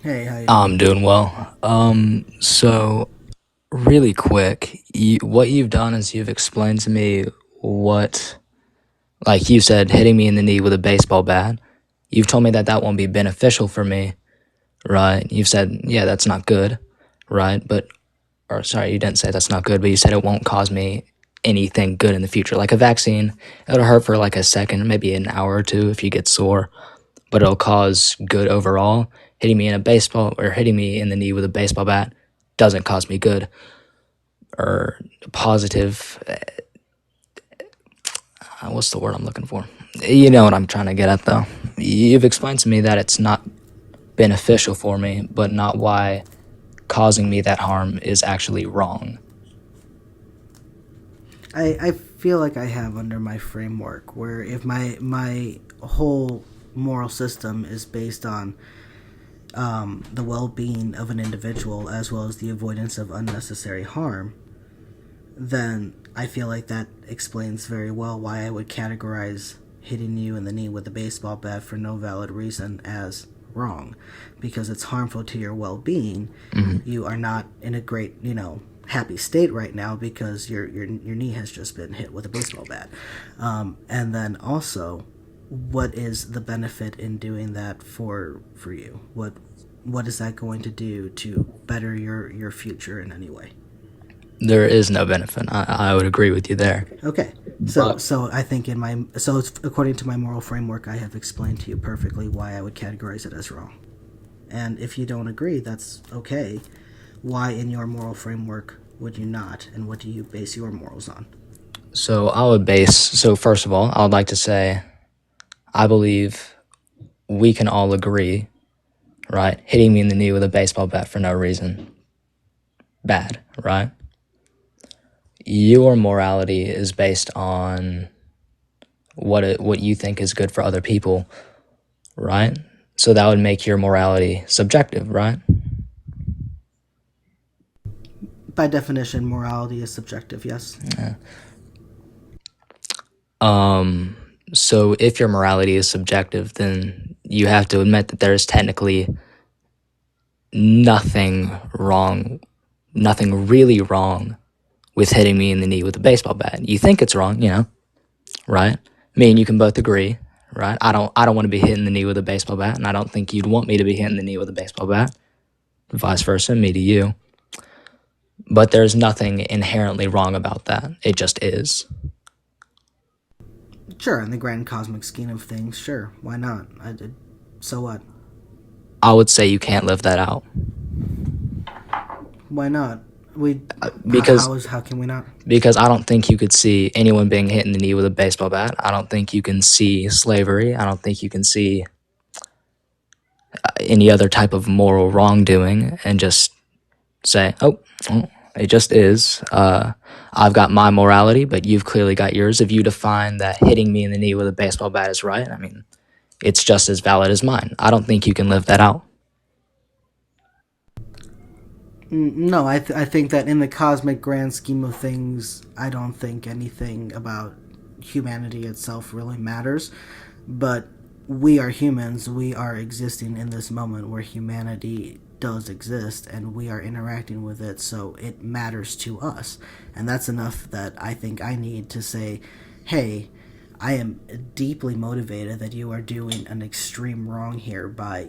Hey, how you I'm doing? doing well. So really quick, what you've done is you've explained to me what, like you said, hitting me in the knee with a baseball bat. You've told me that that won't be beneficial for me, right? You've said, yeah, that's not good, right? Or sorry, you didn't say that's not good, but you said it won't cause me anything good in the future. Like a vaccine, it'll hurt for like a second, maybe an hour or two if you get sore, but it'll cause good overall. Hitting me in a baseball or hitting me in the knee with a baseball bat doesn't cause me good or positive. What's the word I'm looking for? You know what I'm trying to get at, though. You've explained to me that it's not beneficial for me, but not why causing me that harm is actually wrong. I feel like I have under my framework where if my whole moral system is based on the well-being of an individual as well as the avoidance of unnecessary harm, then I feel like that explains very well why I would categorize hitting you in the knee with a baseball bat for no valid reason as wrong, because it's harmful to your well-being. You are not in a great, happy state right now because your knee has just been hit with a baseball bat. And then also, what is the benefit in doing that for you? What is that going to do to better your future in any way? There is no benefit. I would agree with you there. Okay. So But so I think in my so it's, according to my moral framework, I have explained to you perfectly why I would categorize it as wrong. And if you don't agree, that's okay. Why in your moral framework would you not, and what do you base your morals on? so first of all, I would like to say I believe we can all agree, right? Hitting me in the knee with a baseball bat for no reason, bad, right? Your morality is based on what you think is good for other people, right? So that would make your morality subjective, right? By definition, morality is subjective. Yes. So if your morality is subjective, then you have to admit that there is technically nothing wrong, nothing really wrong with hitting me in the knee with a baseball bat. You think it's wrong, right? Me and you can both agree, right? I don't want to be hit in the knee with a baseball bat, and I don't think you'd want me to be hit in the knee with a baseball bat. Vice versa, me to you. But there's nothing inherently wrong about that. It just is. Sure. In the grand cosmic scheme of things, sure. Why not? So what? I would say you can't live that out Why not? We because how can we not? I don't think you could see anyone being hit in the knee with a baseball bat. I don't think you can see slavery. I don't think you can see any other type of moral wrongdoing and just say, "Oh, well, it just is." I've got my morality, but you've clearly got yours. If you define that hitting me in the knee with a baseball bat is right, I mean, it's just as valid as mine. I don't think you can live that out. No, I think that in the cosmic grand scheme of things, I don't think anything about humanity itself really matters. But we are humans. We are existing in this moment where humanity does exist and we are interacting with it, so it matters to us. And that's enough that I think I need to say, hey, I am deeply motivated that you are doing an extreme wrong here by,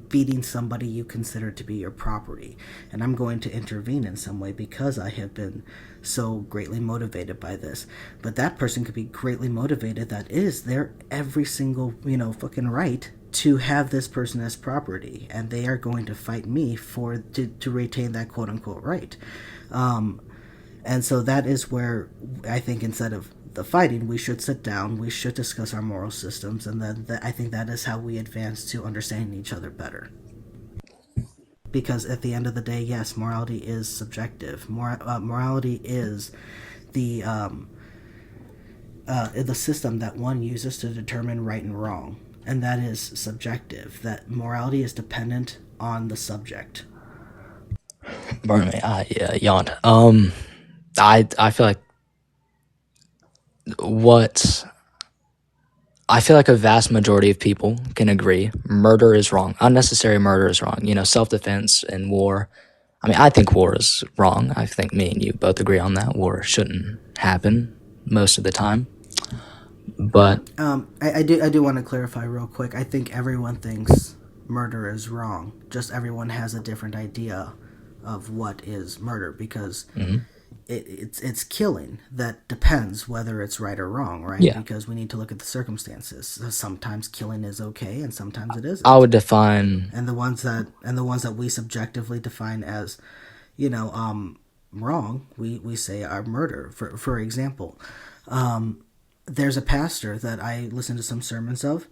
beating somebody you consider to be your property. And I'm going to intervene in some way because I have been so greatly motivated by this. But that person could be greatly motivated. That is their every single, fucking right to have this person as property. And they are going to fight me to retain that quote unquote right. And so that is where I think instead of the fighting, we should sit down, we should discuss our moral systems, and then I think that is how we advance to understanding each other better. Because at the end of the day, yes, morality is subjective. Morality is the the system that one uses to determine right and wrong, and that is subjective. That morality is dependent on the subject. Pardon me, I yawned. I feel like what I feel like a vast majority of people can agree murder is wrong. Unnecessary murder is wrong. You know, self-defense and war. I mean, I think war is wrong. I think me and you both agree on that. War shouldn't happen most of the time. But I do want to clarify real quick. I think everyone thinks murder is wrong. Just everyone has a different idea of what is murder because it's killing that depends whether it's right or wrong, right? yeah, Because we need to look at the circumstances. So sometimes killing is okay, and sometimes it isn't. I would define. And the ones that we subjectively define as, you know, wrong, we say are murder. For example, there's a pastor that I listen to some sermons of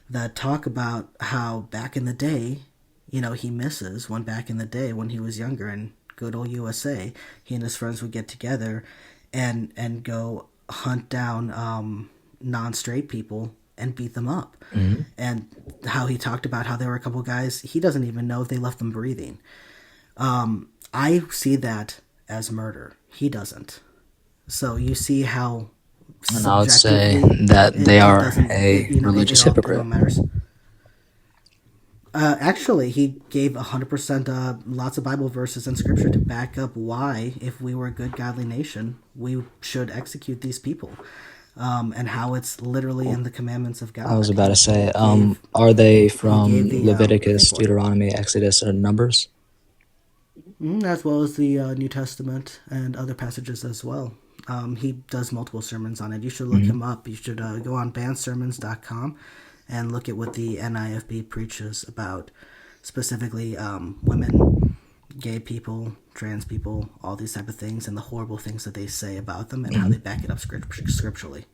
that talk about how back in the day, you know, he misses when back in the day when he was younger in good old USA, he and his friends would get together and go hunt down non-straight people and beat them up. And how he talked about how there were a couple guys he doesn't even know if they left them breathing. I see that as murder. He doesn't. So you see how And I would say subjectively that they it are doesn't a religious it all hypocrite. matters. Actually, he gave 100% lots of Bible verses and scripture to back up why, if we were a good, godly nation, we should execute these people, and how it's literally in the commandments of God. I was about to say, Gave- are they he from gave the Leviticus, thing for it. Deuteronomy, Exodus, or Numbers? As well as the New Testament and other passages as well. He does multiple sermons on it. You should look him up. You should go on bandsermons.com and look at what the NIFB preaches about, specifically women, gay people, trans people, all these type of things, and the horrible things that they say about them and how they back it up scripturally.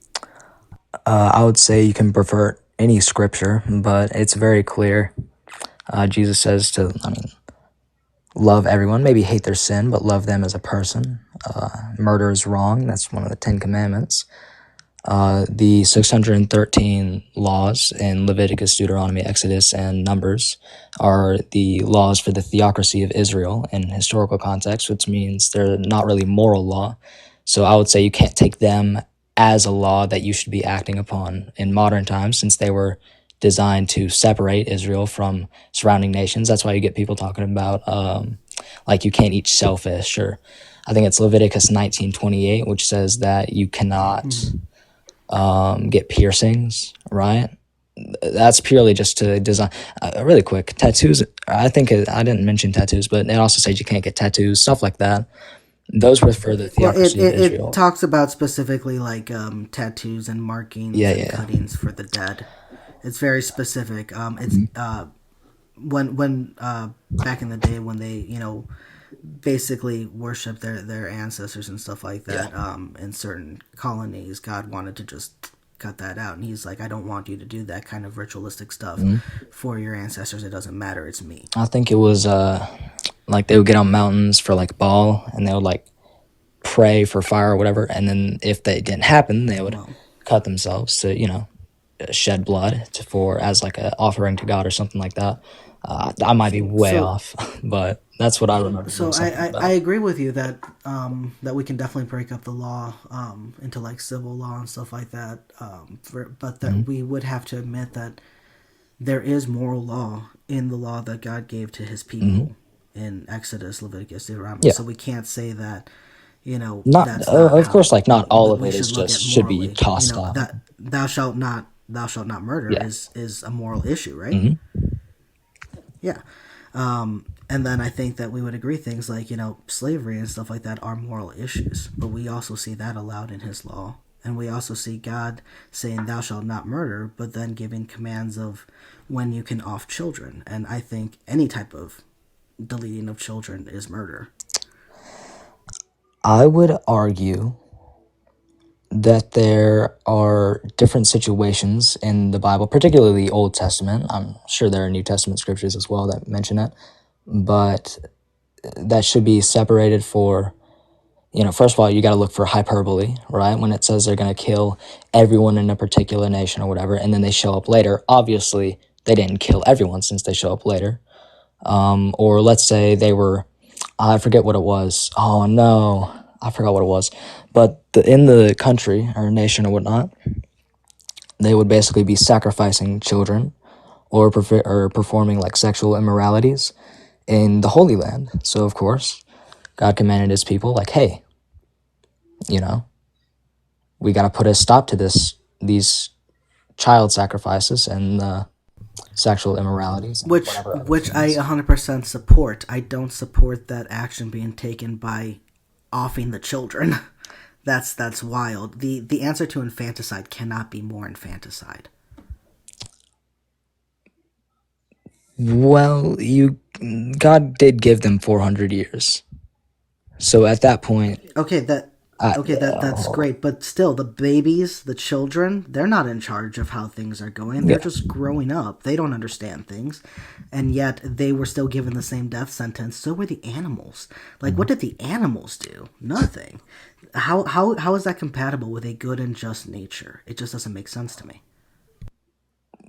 I would say you can pervert any scripture, but it's very clear. Jesus says to, love everyone, maybe hate their sin, but love them as a person. Murder is wrong. That's one of the 10 Commandments. The 613 laws in Leviticus, Deuteronomy, Exodus, and Numbers are the laws for the theocracy of Israel in historical context, which means they're not really moral law. So I would say you can't take them as a law that you should be acting upon in modern times, since they were designed to separate Israel from surrounding nations. That's why you get people talking about like you can't eat shellfish, or I think it's Leviticus 19:28, which says that you cannot get piercings, right? That's purely just to design. Really quick, tattoos. I think I didn't mention tattoos, but it also says you can't get tattoos, stuff like that. Those were for the Well, theocracy of Israel. it talks about specifically like tattoos and markings Yeah, and yeah. cuttings for the dead. It's very specific. It's when back in the day when they basically worship their ancestors and stuff like that. In certain colonies, God wanted to just cut that out, and He's like, I don't want you to do that kind of ritualistic stuff for your ancestors. It doesn't matter. It's me. I think it was like they would get on mountains for like Baal, and they would like pray for fire or whatever, and then if that didn't happen, they would cut themselves to shed blood for as like an offering to God or something like that. I might be way off, but that's what I remember. So I agree with you that that we can definitely break up the law into like civil law and stuff like that. But that we would have to admit that there is moral law in the law that God gave to His people in Exodus, Leviticus, Deuteronomy. Yeah. So we can't say that Not that's of how course, like not all of we it is look just at should be morally. tossed out. That thou shalt not murder Yeah. is a moral issue, right? Yeah. And then I think that we would agree things like, slavery and stuff like that are moral issues. But we also see that allowed in His law. And we also see God saying, thou shalt not murder, but then giving commands of when you can off children. And I think any type of deleting of children is murder. I would argue that there are different situations in the Bible, particularly the Old Testament. I'm sure there are New Testament scriptures as well that mention it, but that should be separated for, first of all, you got to look for hyperbole, right? When it says they're going to kill everyone in a particular nation or whatever, and then they show up later. Obviously, they didn't kill everyone since they show up later. Or let's say they were, I forget what it was. Oh no, I forgot what it was. But in the country or nation or whatnot, they would basically be sacrificing children or performing like sexual immoralities in the Holy Land. So of course, God commanded his people, like, hey, you know, we got to put a stop to these child sacrifices and sexual immoralities and which whatever other which I things. 100% support. I don't support that action being taken by offing the children. That's wild. The answer to infanticide cannot be more infanticide. Well, God did give them 400 years. So at that point, Okay, that I, okay, that's great, but still the babies, the children, they're not in charge of how things are going. They're yeah, just growing up. They don't understand things. And yet they were still given the same death sentence. So were the animals. Like what did the animals do? Nothing. How is that compatible with a good and just nature? It just doesn't make sense to me.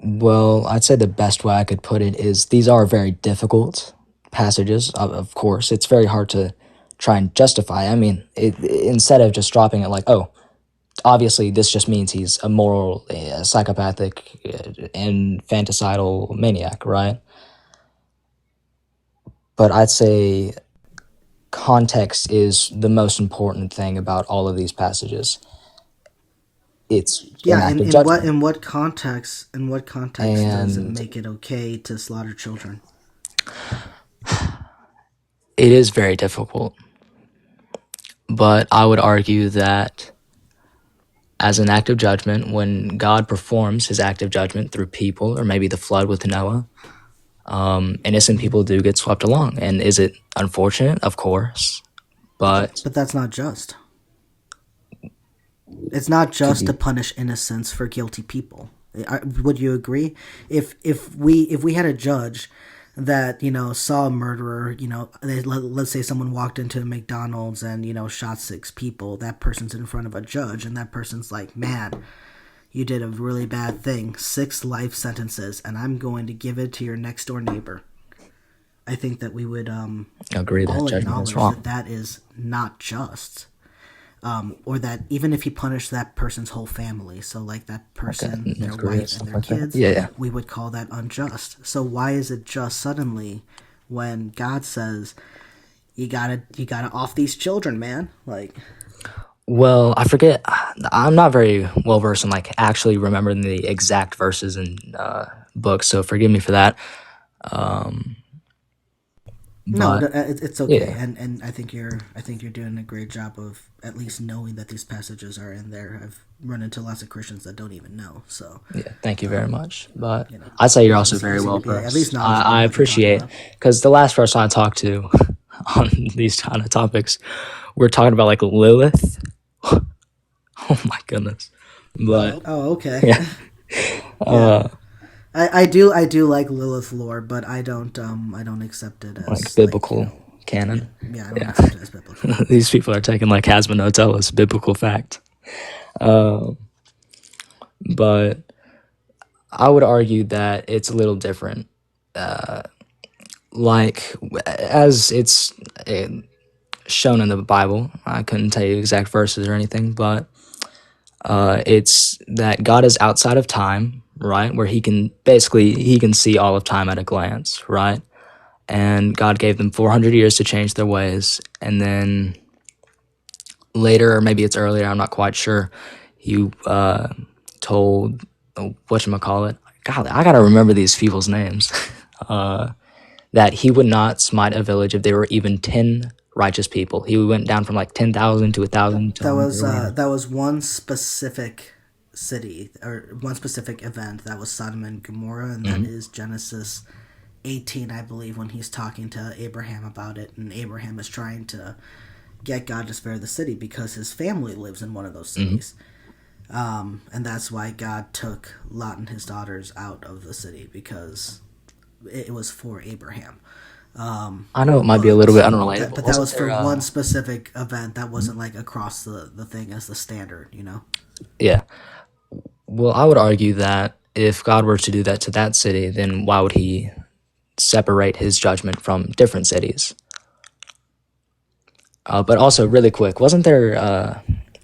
well, I'd say the best way I could put it is these are very difficult passages. Of course, it's very hard to try and justify. I mean, instead of just dropping it like, oh, obviously this just means he's a moral, psychopathic, infanticidal maniac, right? But I'd say context is the most important thing about all of these passages. It's an Yeah, act of in judgment. what context does it And make it okay to slaughter children? it is very difficult. But I would argue that as an act of judgment, when God performs his act of judgment through people, or maybe the flood with Noah, innocent people do get swept along. And is it unfortunate? Of course. But But that's not just. It's not could just to you? punish innocents for guilty people. Would you agree? If we had a judge that saw a murderer, let's say someone walked into a McDonald's and shot six people, that person's in front of a judge, and that person's like, man, you did a really bad thing, 6 life sentences, and I'm going to give it to your next door neighbor. I think that we would Agree that all judgment is acknowledge that wrong. that is not just, or that even if you punish that person's whole family, so like that Okay, person, their agree and wife, and stuff their like that. kids, Yeah, yeah. we would call that unjust. So why is it just suddenly when God says you gotta off these children, man? Like, Well, I forget. I'm not very well versed in like actually remembering the exact verses in books, so forgive me for that. Um, no, but it's okay, yeah, and I think you're doing a great job of at least knowing that these passages are in there. I've run into lots of Christians that don't even know, so yeah. Thank you very much. But you know I'd say you're you, also you very seem well to be at least versed. knowledgeable of I what you're talking appreciate about. because the last person I talked to on these kind of topics, we're talking about like Lilith. Oh my goodness. But Oh, okay. yeah, Yeah. uh, I do like Lilith lore, but I don't accept it like as like biblical yeah, canon. yeah, I don't Yeah, accept it as biblical. these people are taking like Hasman Hotel as biblical fact. Uh, but I would argue that it's a little different. Like as it's shown in the Bible, I couldn't tell you exact verses or anything, but it's that God is outside of time, right? Where he can see all of time at a glance, right? And God gave them 400 years to change their ways, and then later, or maybe it's earlier, I'm not quite sure. He told whatchamacallit. God, I gotta remember these people's names. uh, that he would not smite a village if there were even 10 righteous people. He went down from like 10,000 to 1,000 That till was there were. one specific city or one specific event. That was Sodom and Gomorrah, and that Mhm. is Genesis 18, I believe, when he's talking to Abraham about it, and Abraham is trying to get God to spare the city because his family lives in one of those Mhm. cities. And that's why God took Lot and his daughters out of the city because it was for Abraham. I know it might be a little bit But unrelatable. that Wasn't was for there? one specific event. That wasn't like across the thing as the standard. Yeah. Well, I would argue that if God were to do that to that city, then why would he separate his judgment from different cities? But also, really quick, wasn't there?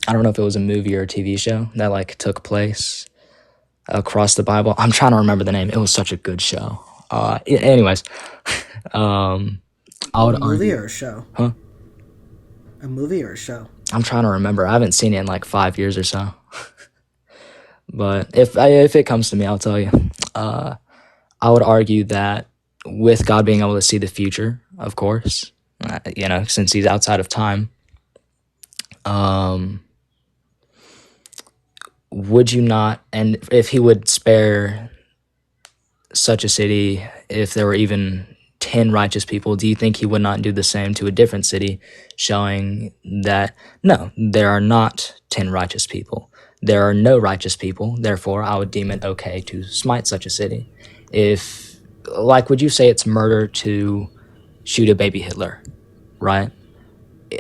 I don't know if it was a movie or a TV show that like took place. across the Bible. I'm trying to remember the name. It was such a good show. Anyways, I A would movie argue, or a show? huh? A movie or a show? I'm trying to remember. I haven't seen it in like 5 years or so. But if it comes to me, I'll tell you. Uh, I would argue that with God being able to see the future, of course, since He's outside of time, um, would you not? And if He would spare such a city, if there were even 10 righteous people, do you think He would not do the same to a different city, showing that no, there are not 10 righteous people? There are no righteous people, therefore, I would deem it okay to smite such a city. If, like, would you say it's murder to shoot a baby Hitler, right?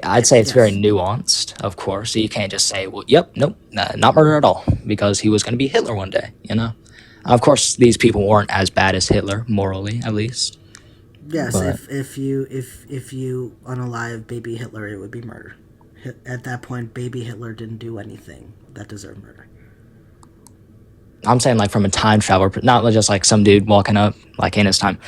I'd say it's very Yes. nuanced, of course. So you can't just say, well, yep, nope, not murder at all, because he was going to be Hitler one day, you know? Of course, these people weren't as bad as Hitler, morally, at least. Yes, But if you unalive baby Hitler, it would be murder. At that point, baby Hitler didn't do anything that deserved murder. I'm saying, like, from a time travel, not just like some dude walking up, like, in his time.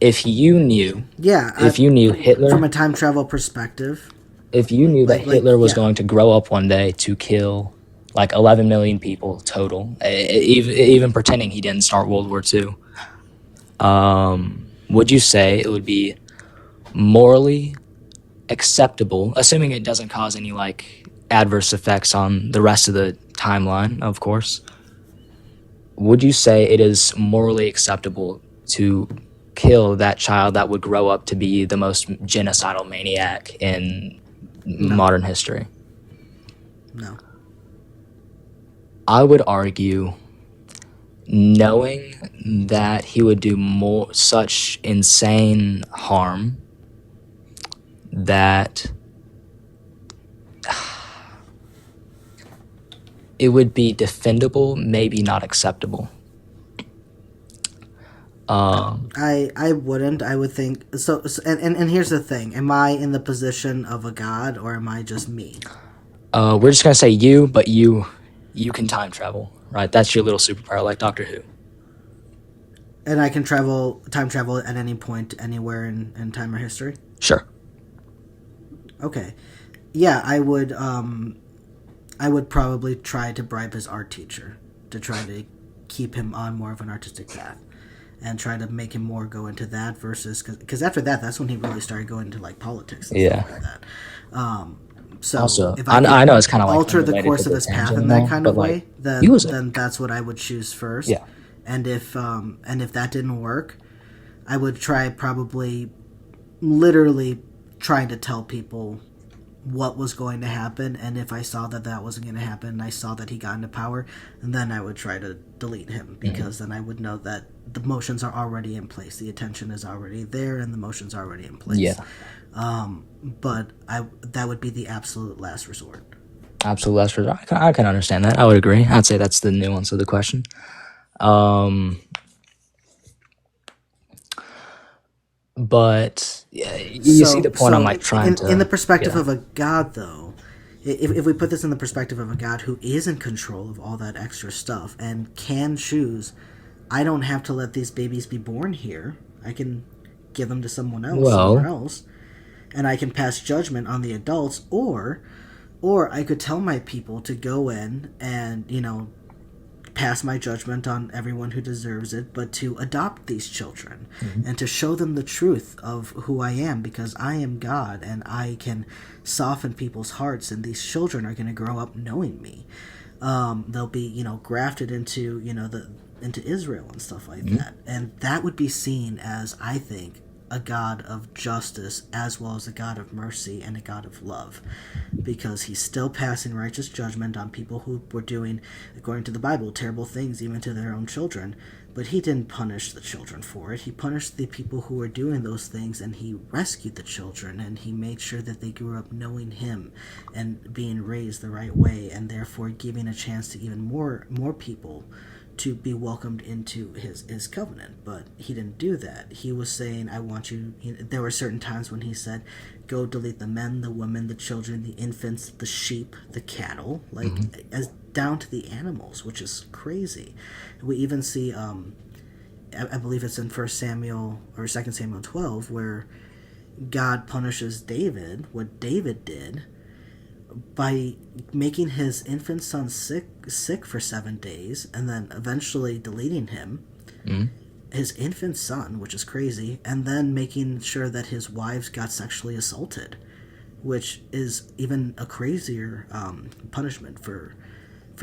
If you knew, Yeah, if you knew from a Hitler, time travel perspective, if you knew that like Hitler was yeah, going to grow up one day to kill like 11 million people total, even pretending he didn't start World War II, would you say it would be morally acceptable, assuming it doesn't cause any like adverse effects on the rest of the timeline, of course? Would you say it is morally acceptable to kill that child that would grow up to be the most genocidal maniac in no, modern history? no. I would argue, knowing that he would do more such insane harm, that it would be defendable, maybe not acceptable. I wouldn't. I would think so. And here's the thing: am I in the position of a god, or am I just me? We're just gonna say you, but you can time travel, right? That's your little superpower, like Doctor Who. And I can time travel at any point, anywhere in time or history. Sure. Okay, yeah, I would. I would probably try to bribe his art teacher to try to keep him on more of an artistic path, and try to make him more go into that versus because after that, that's when he really started going into like politics and Yeah. stuff like that. So Also, if I know it's kind of like alter the unrelated course to of the his path tangent in and that all, kind but of like way, he was then that's what I would choose first. yeah. And if that didn't work, I would try probably literally trying to tell people what was going to happen, and if I saw that that wasn't going to happen, and I saw that he got into power, then I would try to delete him because then I would know that the motions are already in place, the attention is already there, and the motions are already in place. Yeah. But that would be the absolute last resort. Absolute last resort. I can understand that. I would agree. I'd say that's the nuance of the question. But yeah, you see the point. I'm like trying in the to. perspective Yeah. of a god, though, if we put this in the perspective of a god who is in control of all that extra stuff and can choose, I don't have to let these babies be born here. I can give them to someone else, somewhere Well, else, and I can pass judgment on the adults, or I could tell my people to go in and pass my judgment on everyone who deserves it, but to adopt these children and to show them the truth of who I am, because I am God and I can soften people's hearts, and these children are going to grow up knowing me. They'll be grafted into into Israel and stuff like that, and that would be seen as, I think, a God of justice as well as a God of mercy and a God of love, because he's still passing righteous judgment on people who were doing, according to the Bible, terrible things even to their own children. But he didn't punish the children for it. He punished the people who were doing those things, and he rescued the children, and he made sure that they grew up knowing him and being raised the right way, and therefore giving a chance to even more people to be welcomed into his covenant. But he didn't do that. He was saying, I want you, there were certain times when he said, go delete the men, the women, the children, the infants, the sheep, the cattle, like as down to the animals, which is crazy. We even see, I believe it's in First Samuel or Second Samuel 12, where God punishes David, what David did, by making his infant son sick for 7 days, and then eventually deleting him, his infant son, which is crazy, and then making sure that his wives got sexually assaulted, which is even a crazier punishment for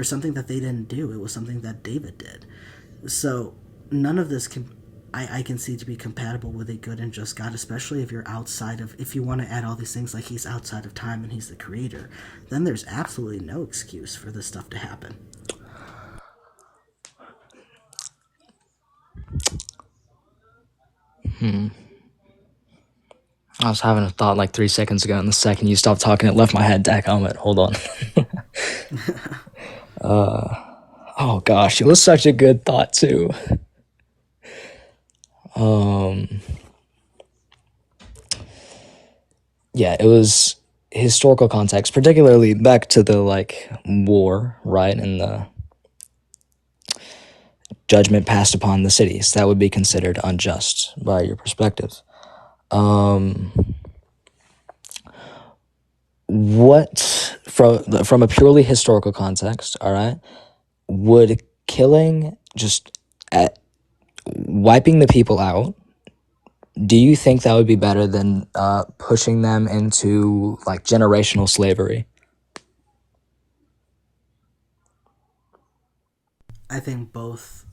something that they didn't do. It was something that David did. So none of this can I can see to be compatible with a good and just God, especially if you're outside of, if you want to add all these things like he's outside of time and he's the creator, then there's absolutely no excuse for this stuff to happen. I was having a thought like 3 seconds ago, and the second you stopped talking, it left my head. Dadgummit, hold on. Oh gosh, it was such a good thought too. Yeah, it was historical context, particularly back to the like war, right, and the judgment passed upon the cities. That would be considered unjust by your perspective. What from a purely historical context, all right, would killing just wiping the people out, do you think that would be better than pushing them into like generational slavery? I think both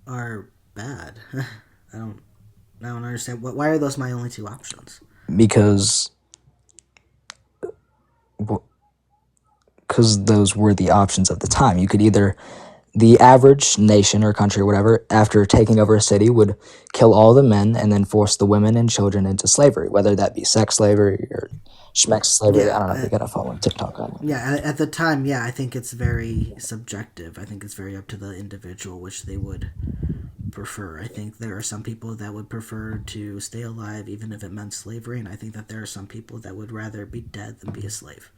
are bad. I don't I don't understand why are those my only two options? Because those were the options of the time. You could either, the average nation or country or whatever, after taking over a city, would kill all the men and then force the women and children into slavery, whether that be sex slavery or schmeck slavery. I Yeah, don't know if you got a phone on TikTok on. yeah. At the time, yeah, I think it's very subjective. I think it's very up to the individual which they would prefer. I think there are some people that would prefer to stay alive even if it meant slavery, and I think that there are some people that would rather be dead than be a slave.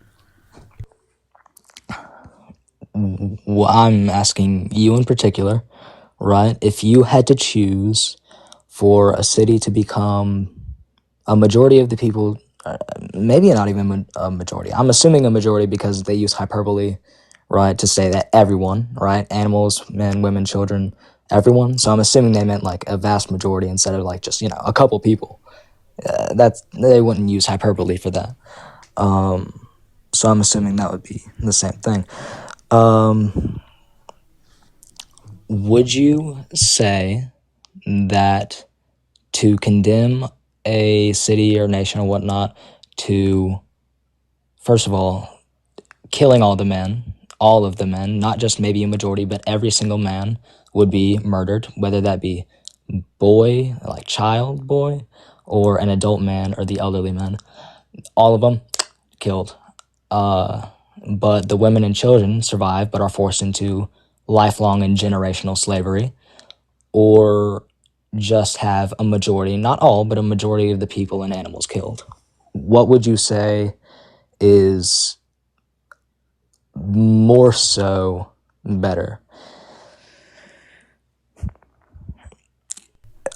Well, I'm asking you in particular, right? If you had to choose for a city to become a majority of the people, maybe not even a majority. I'm assuming a majority because they use hyperbole, right, to say that everyone, right, animals, men, women, children, everyone. So I'm assuming they meant like a vast majority instead of like just a couple people. That's they wouldn't use hyperbole for that. So I'm assuming that would be the same thing. Would you say that to condemn a city or nation or whatnot to, first of all, killing all of the men, not just maybe a majority, but every single man would be murdered, whether that be boy, like child boy, or an adult man or the elderly man, all of them killed. But the women and children survive but are forced into lifelong and generational slavery, or just have a majority, not all, but a majority of the people and animals killed. What would you say is more so better?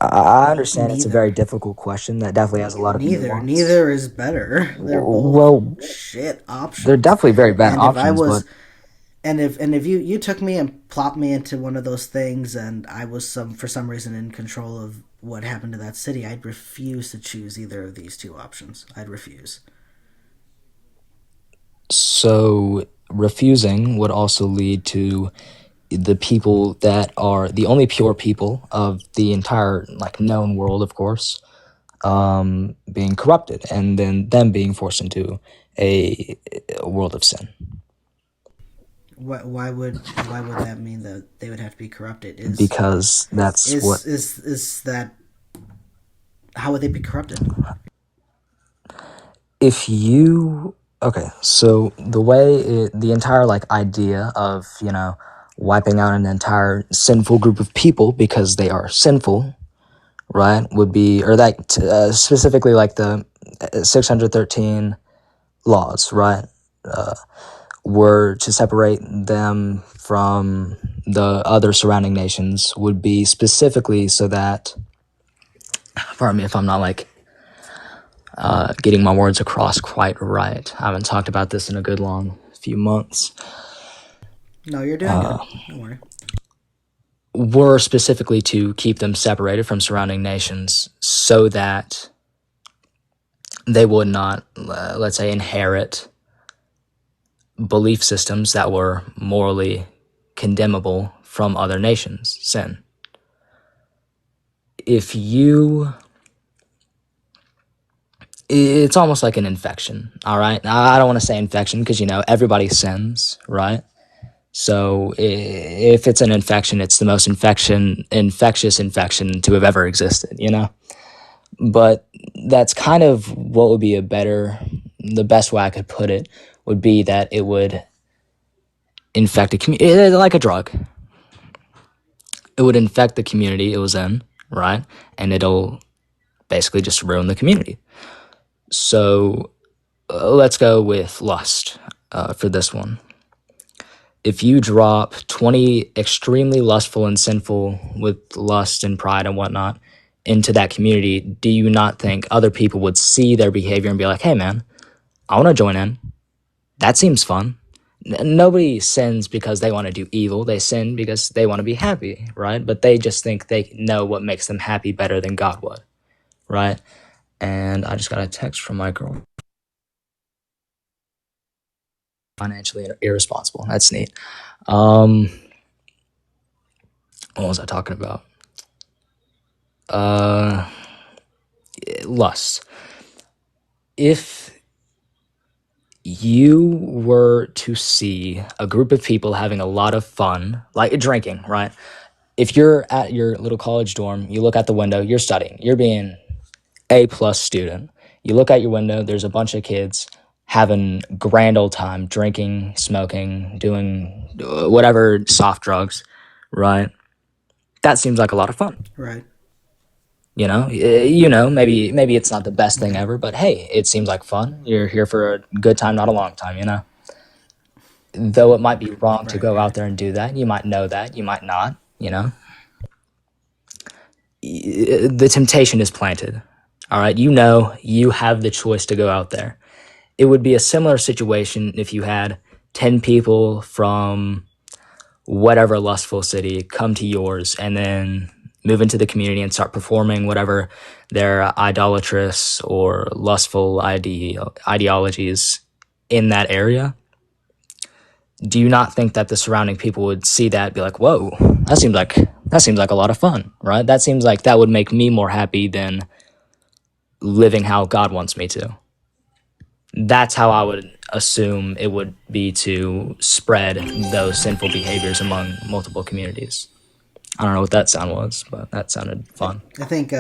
I understand it's a very Neither. difficult question that definitely has a lot of nuance. Neither is better. They're both Well, shit they're options. definitely very bad And if I options, but was and if you took me and plopped me into one of those things and I was for some reason in control of what happened to that city, I'd refuse to choose either of these two options. I'd refuse. so refusing would also lead to the people that are the only pure people of the entire like known world, of course, being corrupted, and then them being forced into a world of sin. Why would that mean that they would have to be corrupted? Is Because that's what, is that how would they be corrupted? if you, okay, so the way the entire like idea of wiping out an entire sinful group of people because they are sinful, right, would be, or that specifically like the 613 laws, right, were to separate them from the other surrounding nations would be specifically so that, pardon me if I'm not like getting my words across quite right. I haven't talked about this in a good long few months. No, you're doing good. Don't worry. Were specifically to keep them separated from surrounding nations so that they would not, let's say, inherit belief systems that were morally condemnable from other nations' sin. It's almost like an infection, all right? I don't want to say infection because, everybody sins, right? So if it's an infection, it's the most infectious infection to have ever existed, But that's kind of what would be the best way I could put it would be that it would infect a community, like a drug. It would infect the community it was in, right? And it'll basically just ruin the community. So let's go with lust for this one. If you drop 20 extremely lustful and sinful with lust and pride and whatnot into that community, do you not think other people would see their behavior and be like, hey man, I want to join in. That seems fun. Nobody sins because they want to do evil. They sin because they want to be happy, right? But they just think they know what makes them happy better than God would, right? And I just got a text from my girl. Financially irresponsible. That's neat. What was I talking about? Lust. If you were to see a group of people having a lot of fun, like drinking, right? If you're at your little college dorm, you look out the window, you're studying, you're being A+ student. You look out your window, there's a bunch of kids having grand old time, drinking, smoking, doing whatever soft drugs, right? That seems like a lot of fun. Right. Maybe it's not the best thing ever, but hey, it seems like fun. You're here for a good time, not a long time, Though it might be wrong to go out there and do that. You might know that, you might not, The temptation is planted, all right? You have the choice to go out there. It would be a similar situation if you had 10 people from whatever lustful city come to yours and then move into the community and start performing whatever their idolatrous or lustful ideologies in that area. Do you not think that the surrounding people would see that and be like, whoa, that seems like a lot of fun, right? That seems like that would make me more happy than living how God wants me to. That's how I would assume it would be to spread those sinful behaviors among multiple communities. I don't know what that sound was, but that sounded fun. I think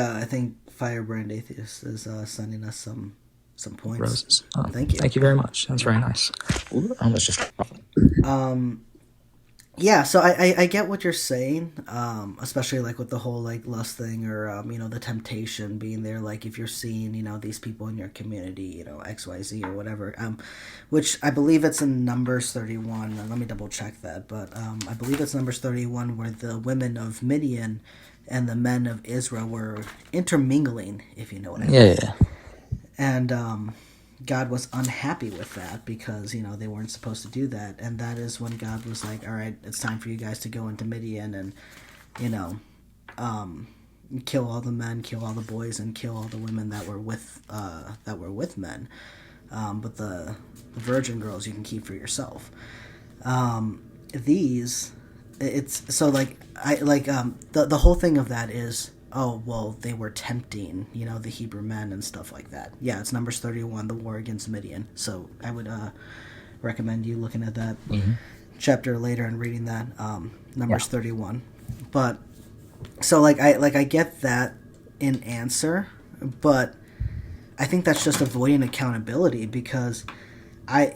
Firebrand Atheist is sending us some points. Roses. Oh, thank you. Thank you very much. That's very nice. Ooh, I almost just. Yeah, so I get what you're saying, especially like with the whole like lust thing or the temptation being there, like if you're seeing these people in your community, XYZ or whatever, which I believe it's in Numbers 31. Let me double check that, but I believe it's Numbers 31 where the women of Midian and the men of Israel were intermingling, if you know what I mean. Yeah. And God was unhappy with that because, they weren't supposed to do that. And that is when God was like, all right, it's time for you guys to go into Midian and, kill all the men, kill all the boys, and kill all the women that were with men. But the virgin girls you can keep for yourself. The whole thing of that is, oh, well, they were tempting, the Hebrew men and stuff like that. Yeah, it's Numbers 31, the war against Midian. So I would recommend you looking at that chapter later and reading that, Numbers 31. But, so, I get that in answer, but I think that's just avoiding accountability because I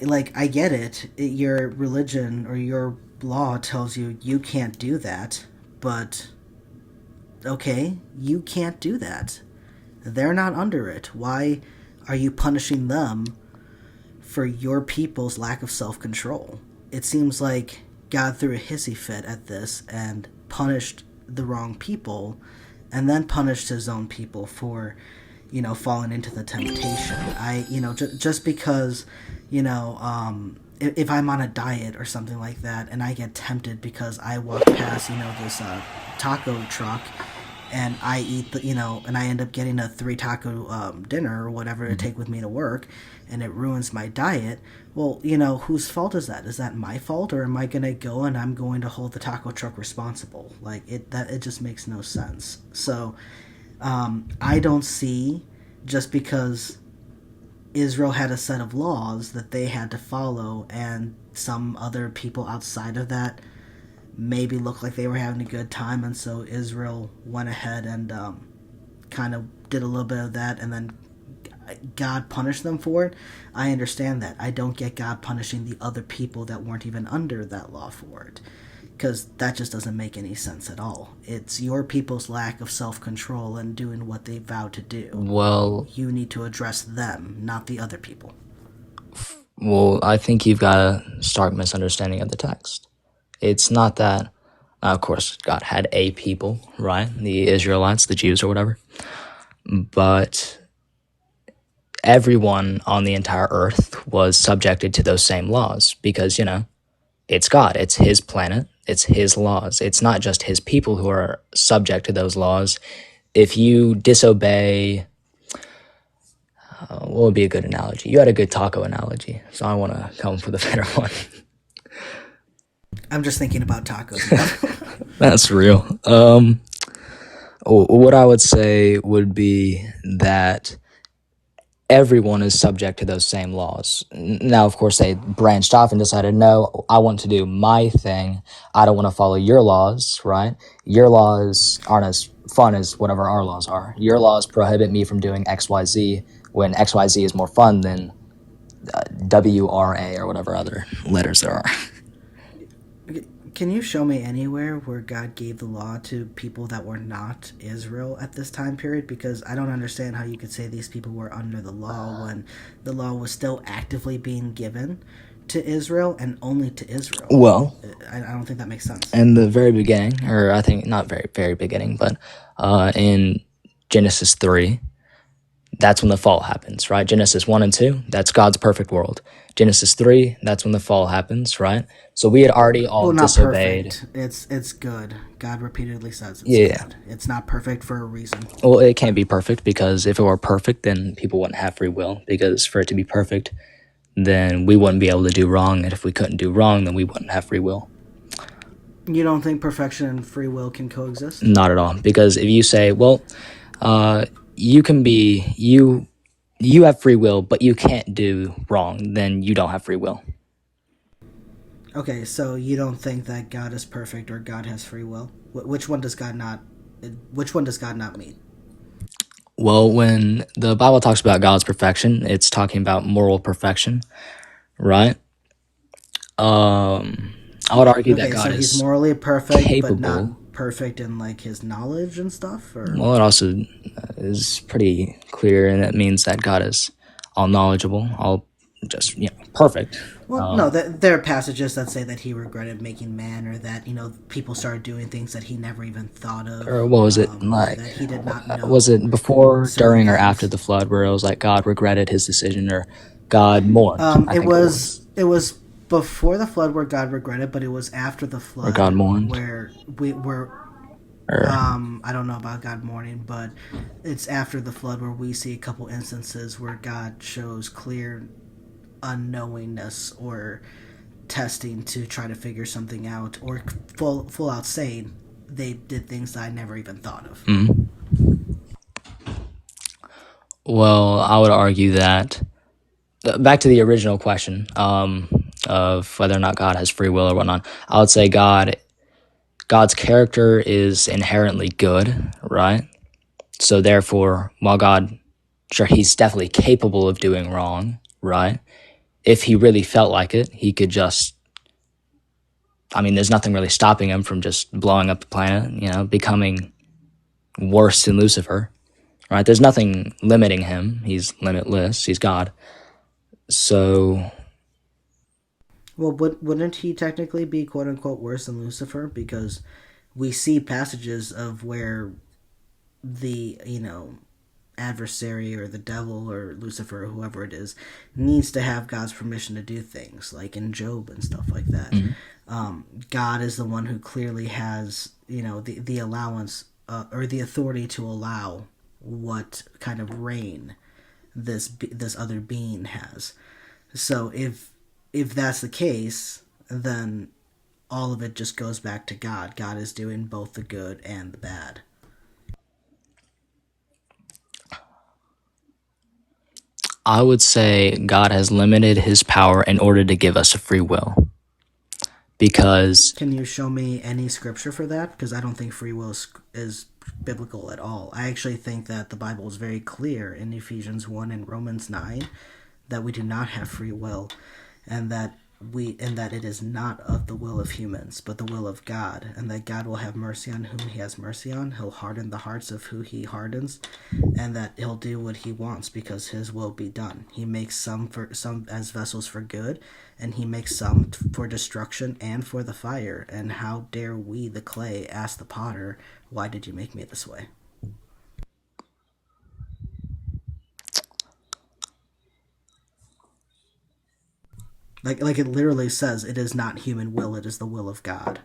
get it. Your religion or your law tells you can't do that, but... okay, you can't do that. They're not under it. Why are you punishing them for your people's lack of self control. It seems like God threw a hissy fit at this and punished the wrong people, and then punished his own people for, falling into the temptation. Just because, if I'm on a diet or something like that, and I get tempted because I walk past, this taco truck, and I eat and I end up getting a 3 taco dinner or whatever to take with me to work, and it ruins my diet. Well, whose fault is that? Is that my fault, or am I gonna go and I'm going to hold the taco truck responsible? Like it just makes no sense. So, I don't see, just because Israel had a set of laws that they had to follow, and some other people outside of that maybe looked like they were having a good time, and so Israel went ahead and kind of did a little bit of that, and then God punished them for it. I understand that. I don't get God punishing the other people that weren't even under that law for it, because that just doesn't make any sense at all. It's your people's lack of self-control and doing what they vowed to do. Well, You need to address them, not the other people. I think you've got a stark misunderstanding of the text. It's not that, of course, God had a people, right? The Israelites, the Jews, or whatever. But everyone on the entire earth was subjected to those same laws because, it's God. It's his planet. It's his laws. It's not just his people who are subject to those laws. If you disobey, what would be a good analogy? You had a good taco analogy, so I want to come up with a better one. I'm just thinking about tacos. That's real. What I would say would be that everyone is subject to those same laws. Now, of course, they branched off and decided, no, I want to do my thing. I don't want to follow your laws, right? Your laws aren't as fun as whatever our laws are. Your laws prohibit me from doing XYZ when XYZ is more fun than WRA or whatever other letters there are. Can you show me anywhere where God gave the law to people that were not Israel at this time period? Because I don't understand how you could say these people were under the law when the law was still actively being given to Israel and only to Israel. Well, I don't think that makes sense. in the very beginning, or I think not very beginning, but in Genesis 3, that's when the fall happens, right? Genesis 1 and 2, that's God's perfect world. Genesis 3, that's when the fall happens, right? So we had already all Well, not disobeyed. perfect. It's good. God repeatedly says it's Yeah. good. It's not perfect for a reason. Well, it can't be perfect because if it were perfect, then people wouldn't have free will. Because for it to be perfect, then we wouldn't be able to do wrong. And if we couldn't do wrong, then we wouldn't have free will. You don't think perfection and free will can coexist? Not at all. Because if you say, well, you can be, you have free will, but you can't do wrong, then you don't have free will. Okay, so you don't think that God is perfect or God has free will? Which one does God not? Which one does God not mean? Well, when the Bible talks about God's perfection, it's talking about moral perfection, right? I would argue that Okay, God so is he's morally perfect, but capable. not perfect in like his knowledge and stuff. Or Well, it also is pretty clear, and it means that God is all knowledgeable, all just perfect. well, no, there are passages that say that he regretted making man, or that people started doing things that he never even thought of. Or what was it or like? that he did not know. Was it before, certain during, or things. after the flood, where it was like God regretted his decision, or God mourned? I It think was before the flood where God regretted, but it was after the flood God mourned. where we were. Or, I don't know about God mourning, but it's after the flood where we see a couple instances where God shows clear unknowingness or testing to try to figure something out, or full out saying they did things that I never even thought of. Well, I would argue that back to the original question of whether or not God has free will or whatnot. I would say God's character is inherently good, right? So therefore, while God, sure, he's definitely capable of doing wrong, right? If he really felt like it, he could just, there's nothing really stopping him from just blowing up the planet, becoming worse than Lucifer, right? There's nothing limiting him. He's limitless. He's God. So Well, wouldn't he technically be quote unquote worse than Lucifer? Because we see passages of where the, adversary or the devil or Lucifer or whoever it is needs to have God's permission to do things, like in Job and stuff like that. mhm. God is the one who clearly has, the allowance or the authority to allow what kind of reign this other being has. So if that's the case, then all of it just goes back to God. God is doing both the good and the bad. I would say God has limited his power in order to give us a free will. Because, Can you show me any scripture for that? Because I don't think free will is biblical at all. I actually think that the Bible is very clear in Ephesians 1 and Romans 9 that we do not have free will, and that it is not of the will of humans but the will of God, and that God will have mercy on whom he has mercy on. He'll harden the hearts of who he hardens, and that he'll do what he wants because his will be done. He makes some as vessels for good, and he makes some for destruction and for the fire. And how dare we the clay ask the potter, why did you make me this way? Like it literally says, it is not human will, it is the will of God.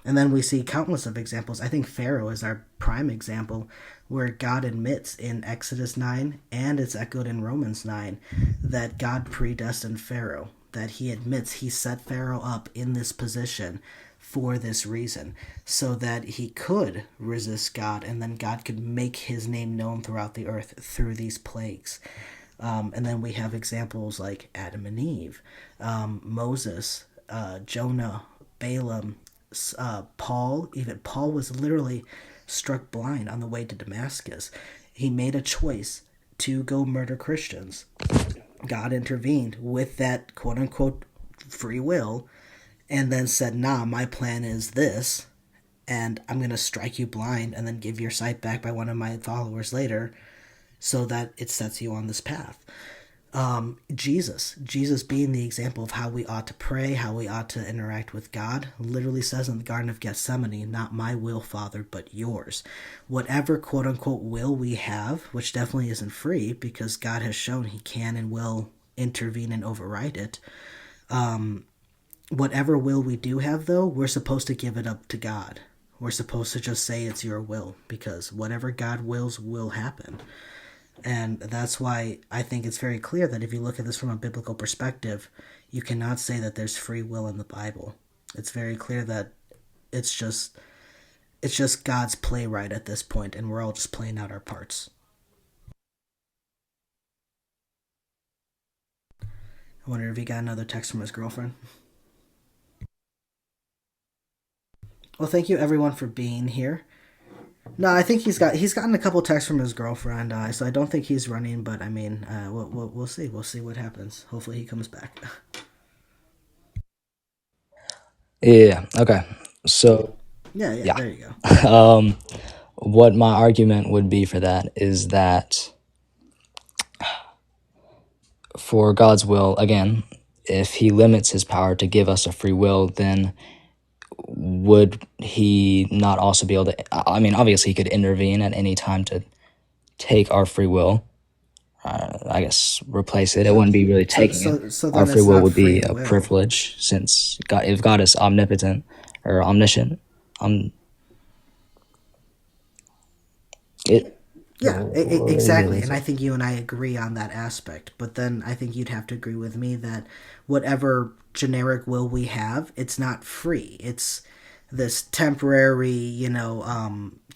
And then we see countless of examples. I think Pharaoh is our prime example, where God admits in Exodus 9, and it's echoed in Romans 9, that God predestined Pharaoh. That he admits he set Pharaoh up in this position for this reason, so that he could resist God, and then God could make his name known throughout the earth through these plagues. And then we have examples like Adam and Eve, Moses, Jonah, Balaam, Paul. Even Paul was literally struck blind on the way to Damascus. He made a choice to go murder Christians. God intervened with that quote unquote free will and then said, nah, my plan is this, and I'm going to strike you blind and then give your sight back by one of my followers later so that it sets you on this path. Jesus being the example of how we ought to pray, how we ought to interact with God, literally says in the Garden of Gethsemane, not my will, Father, but yours. Whatever quote unquote will we have, which definitely isn't free because God has shown he can and will intervene and override it. Whatever will we do have, though, we're supposed to give it up to God. We're supposed to just say it's your will, because whatever God wills will happen. And that's why I think it's very clear that if you look at this from a biblical perspective, you cannot say that there's free will in the Bible. It's very clear that it's just God's playwright at this point, and we're all just playing out our parts. I wonder if he got another text from his girlfriend. Well, thank you everyone for being here. No, I think he's gotten a couple texts from his girlfriend, so I don't think he's running. But I mean, we'll see. We'll see what happens. Hopefully, he comes back. yeah, okay. So, Yeah, yeah. yeah. There you go. What my argument would be for that is that for God's will, again, if he limits his power to give us a free will, then would he not also be able to? I mean, obviously, he could intervene at any time to take our free will. I guess replace it. It wouldn't be really taking it. So Our then free it's will not would be free a will. privilege, since God, if God is omnipotent or omniscient, um, it Yeah, it exactly. is. And I think you and I agree on that aspect. But then I think you'd have to agree with me that whatever generic will we have, it's not free. It's this temporary,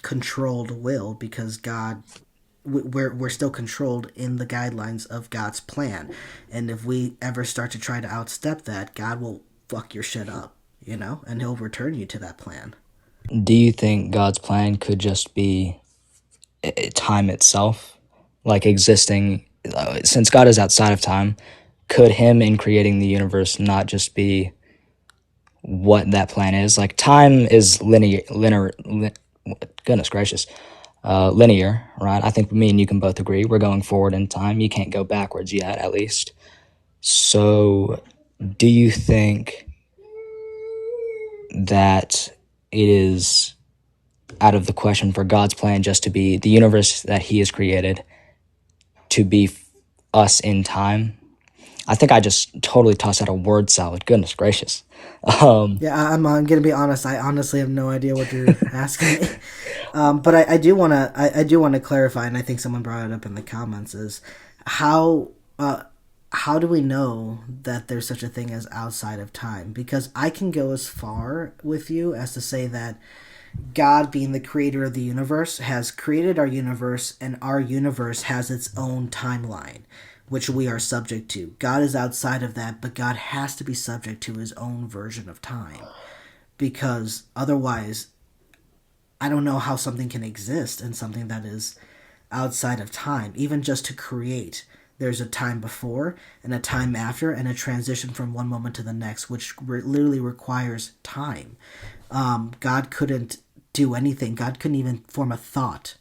controlled will because God, we're still controlled in the guidelines of God's plan. And if we ever start to try to outstep that, God will fuck your shit up, and he'll return you to that plan. Do you think God's plan could just be time itself, like existing? Since God is outside of time, could Him in creating the universe not just be what that plan is? Like time is linear. Goodness gracious, linear, right? I think me and you can both agree we're going forward in time. You can't go backwards yet, at least. So, do you think that it is out of the question for God's plan just to be the universe that He has created to be us in time? I think I just totally tossed out a word salad. Goodness gracious. Yeah, I'm gonna be honest. I honestly have no idea what you're asking me. But I do wanna I do want to clarify, and I think someone brought it up in the comments, is how how do we know that there's such a thing as outside of time? Because I can go as far with you as to say that God, being the creator of the universe, has created our universe, and our universe has its own timeline, which we are subject to. God is outside of that, but God has to be subject to his own version of time. Because otherwise, I don't know how something can exist in something that is outside of time, even just to create. There's a time before and a time after, and a transition from one moment to the next, which literally requires time. God couldn't do anything. God couldn't even form a thought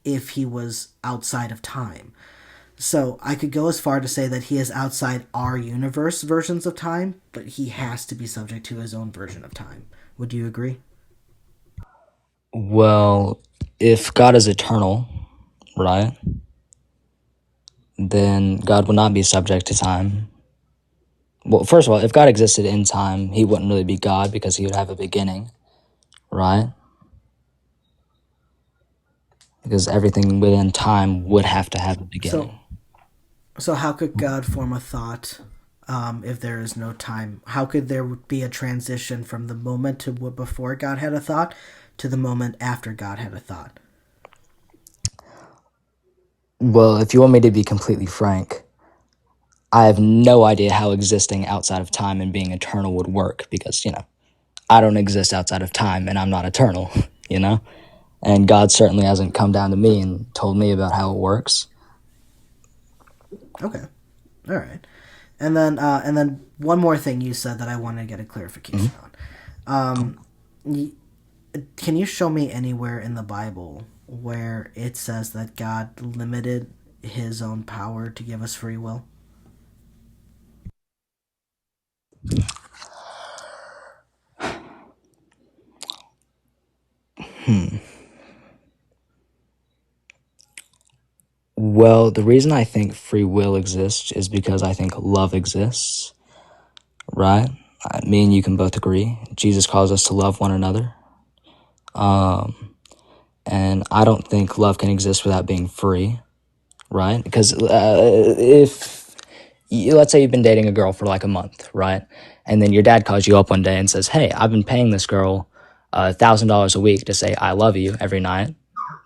if he was outside of time. So I could go as far to say that he is outside our universe versions of time, but he has to be subject to his own version of time. Would you agree? Well, if God is eternal, right, then God would not be subject to time. Well, first of all, if God existed in time, he wouldn't really be God because he would have a beginning, right? Because everything within time would have to have a So, beginning. so how could God form a thought if there is no time? How could there be a transition from the moment to before God had a thought to the moment after God had a thought? Well, if you want me to be completely frank, I have no idea how existing outside of time and being eternal would work because, I don't exist outside of time and I'm not eternal, you know? And God certainly hasn't come down to me and told me about how it works. Okay, all right. And then one more thing you said that I want to get a clarification Mhm. on. Y- Can you show me anywhere in the Bible where it says that God limited his own power to give us free will? Well, the reason I think free will exists is because I think love exists, right? Me and you can both agree. Jesus calls us to love one another. And I don't think love can exist without being free, right? Because if let's say you've been dating a girl for like a month, right? And then your dad calls you up one day and says, "Hey, I've been paying this girl $1,000 a week to say I love you every night,"